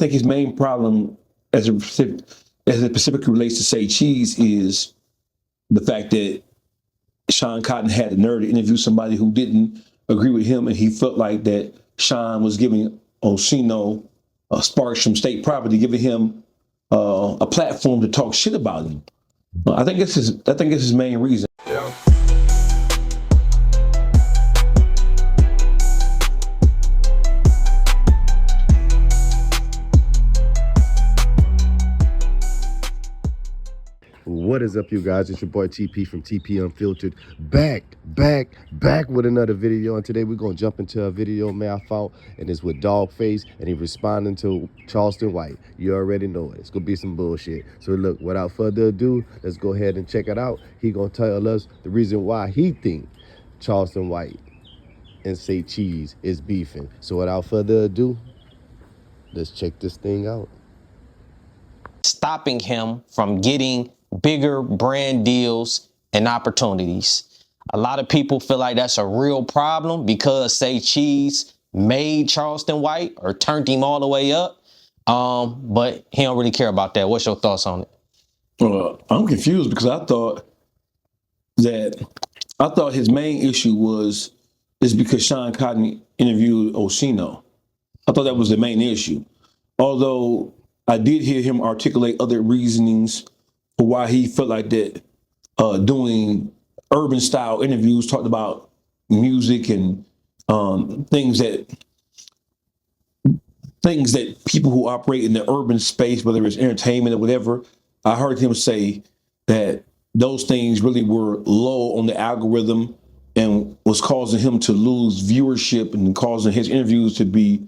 think his main problem as it specifically relates to Say Cheese is the fact that Sean Cotton had the nerve to interview somebody who didn't agree with him, and he felt like that Sean was giving Orsino sparks from state property, giving him a platform to talk shit about him. I think it's his main reason. Yeah. What is up, you guys? It's your boy TP from TP Unfiltered, back with another video. And today we're gonna jump into a video, man, I found, and it's with DawgFace, and he's responding to Charleston White. You already know it. It's gonna be some bullshit. So look, without further ado, let's go ahead and check it out. He gonna tell us the reason why he think Charleston White and Say Cheese is beefing. So without further ado, let's check this thing out. Stopping him from getting bigger brand deals and opportunities. A lot of people feel like that's a real problem because Say Cheese made Charleston White or turned him all the way up. But he don't really care about that. What's your thoughts on it? I'm confused because I thought his main issue is because Sean Cotton interviewed Orsino. I thought that was the main issue. Although I did hear him articulate other reasonings for why he felt like that doing urban style interviews, talked about music and things that people who operate in the urban space, whether it's entertainment or whatever. I heard him say that those things really were low on the algorithm and was causing him to lose viewership and causing his interviews to be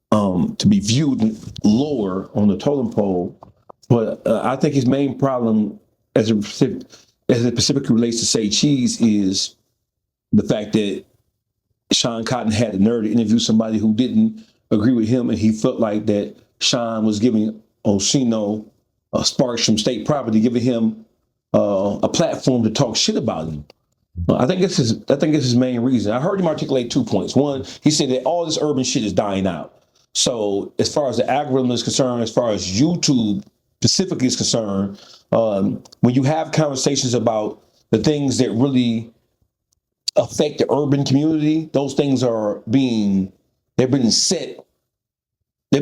viewed lower on the totem pole. But I think his main problem as it specifically relates to Say Cheese is the fact that Sean Cotton had the nerve to interview somebody who didn't agree with him, and he felt like that Sean was giving Orsino sparks from state property, giving him a platform to talk shit about him. I think it's his main reason. I heard him articulate 2 points. One, he said that all this urban shit is dying out. So as far as the algorithm is concerned, as far as YouTube specifically is concerned, when you have conversations about the things that really affect the urban community, those things they've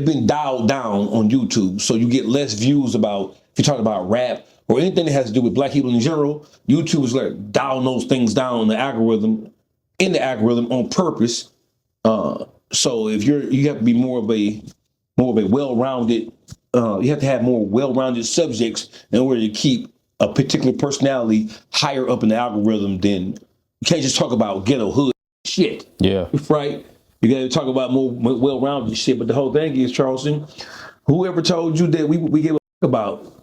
been dialed down on YouTube. So you get less views about, if you're talking about rap or anything that has to do with black people in general, YouTube is like dialing those things down in the algorithm on purpose. So if you have to be more of a well-rounded, you have to have more well-rounded subjects in order to keep a particular personality higher up in the algorithm. Than you can't just talk about ghetto hood shit. Yeah. Right? You got to talk about more well-rounded shit. But the whole thing is, Charleston, whoever told you that we gave a about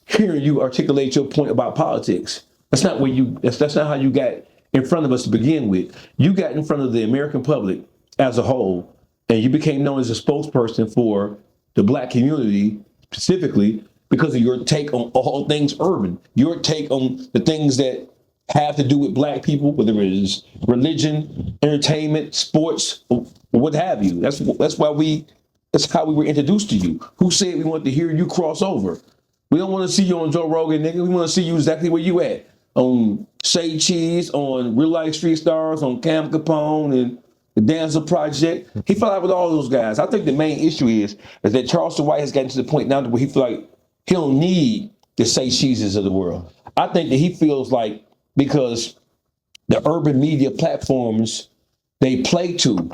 hearing you articulate your point about politics? That's not that's not how you got in front of us to begin with. You got in front of the American public as a whole, and you became known as a spokesperson for the black community specifically because of your take on all things urban, your take on the things that have to do with black people, whether it is religion, entertainment, sports, or what have you. That's how we were introduced to you. Who said we wanted to hear you cross over? We don't want to see you on Joe Rogan, nigga. We want to see you exactly where you at. On Say Cheese, on Real Life Street Stars, on Cam Capone, and the Dancer Project. He fell out with all those guys. I think the main issue is that Charleston White has gotten to the point now where he feel like he don't need the Say Cheeses of the world. I think that he feels like because the urban media platforms, they play to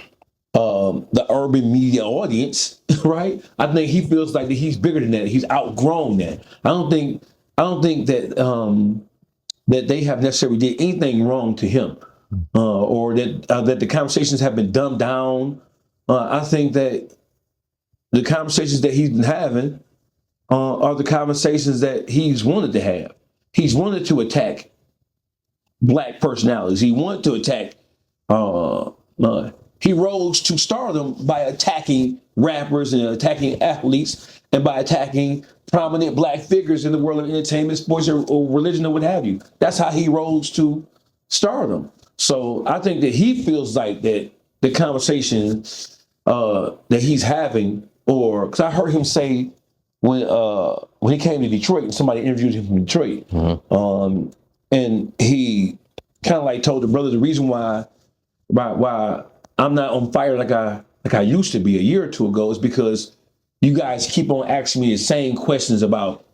the urban media audience, right? I think he feels like that he's bigger than that. He's outgrown that. I don't think that that they have necessarily did anything wrong to him, or that the conversations have been dumbed down. I think that the conversations that he's been having are the conversations that he's wanted to have. He's wanted to attack black personalities. He wanted to attack. He rose to stardom by attacking rappers and attacking athletes and by attacking prominent black figures in the world of entertainment, sports, or religion, or what have you. That's how he rose to stardom. So I think that he feels like that the conversation that he's having or because I heard him say when he came to Detroit and somebody interviewed him from Detroit, and he kind of like told the brother the reason why I'm not on fire like I used to be a year or two ago is because you guys keep on asking me the same questions about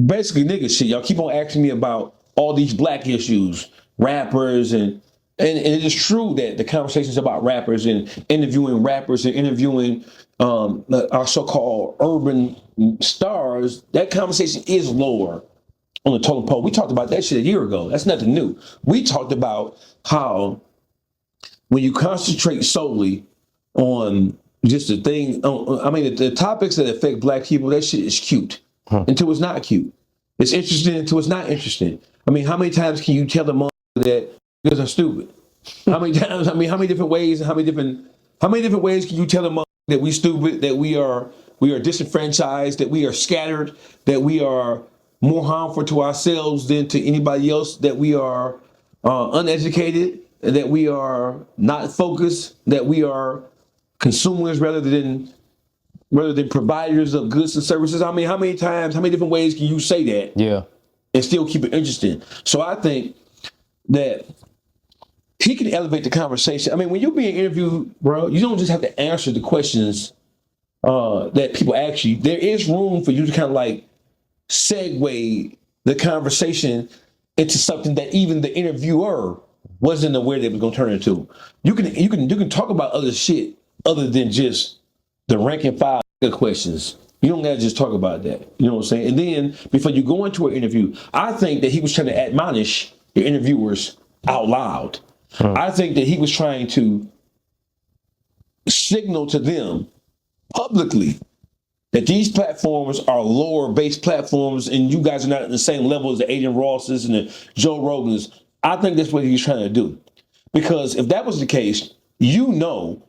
basically nigga shit. Y'all keep on asking me about all these black issues, rappers, and it is true that the conversations about rappers and interviewing rappers and interviewing our so-called urban stars, that conversation is lower on the totem pole. We talked about that shit a year ago. That's nothing new. We talked about how when you concentrate solely on just the thing, the topics that affect black people, that shit is cute until it's not cute. It's interesting until it's not interesting. I mean, how many times can you tell the mother that niggas are stupid? How many times? I mean, how many different ways and how many different ways can you tell the mother that we stupid, that we are disenfranchised, that we are scattered, that we are more harmful to ourselves than to anybody else, that we are uneducated, that we are not focused, that we are consumers rather than providers of goods and services. I mean, how many times, how many different ways can you say that? Yeah. And still keep it interesting? So I think that he can elevate the conversation. I mean, when you're being interviewed, bro, you don't just have to answer the questions that people ask you. There is room for you to kind of like segue the conversation into something that even the interviewer wasn't aware that it was going to turn into. You can talk about other shit other than just the rank and file questions. You don't got to just talk about that. You know what I'm saying? And then before you go into an interview, I think that he was trying to admonish the interviewers out loud. I think that he was trying to signal to them publicly that these platforms are lower based platforms and you guys are not at the same level as the Aiden Rosses and the Joe Rogans. I think that's what he was trying to do. Because if that was the case, you know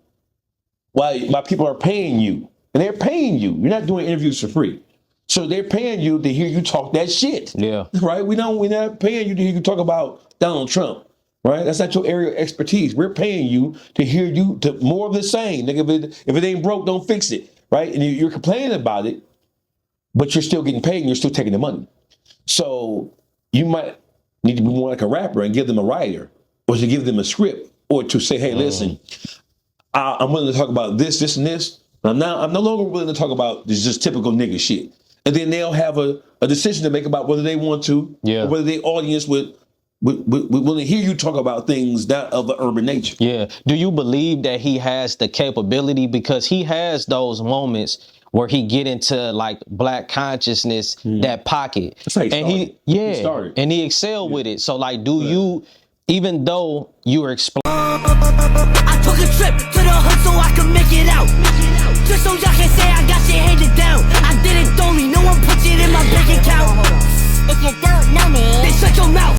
why people are paying you. And they're paying you. You're not doing interviews for free. So they're paying you to hear you talk that shit. Yeah. Right? We're not paying you to hear you talk about Donald Trump. Right? That's not your area of expertise. We're paying you to hear you to more of the same. Nigga, if it ain't broke, don't fix it. Right? And you're complaining about it, but you're still getting paid and you're still taking the money. So you might need to be more like a rapper and give them a writer, or to give them a script, or to say, hey, listen, I'm willing to talk about this, this, and this. I'm no longer willing to talk about this just typical nigga shit. And then they'll have a decision to make about whether they want to, or whether the audience would willing to hear you talk about things that of an urban nature. Yeah. Do you believe that he has the capability? Because he has those moments where he get into like black consciousness, that pocket. That's how he started. He started. And he excelled with it. So like, do you, even though you are explaining, I took a trip to the hood so I could make it out. Just so y'all can say I got shit handed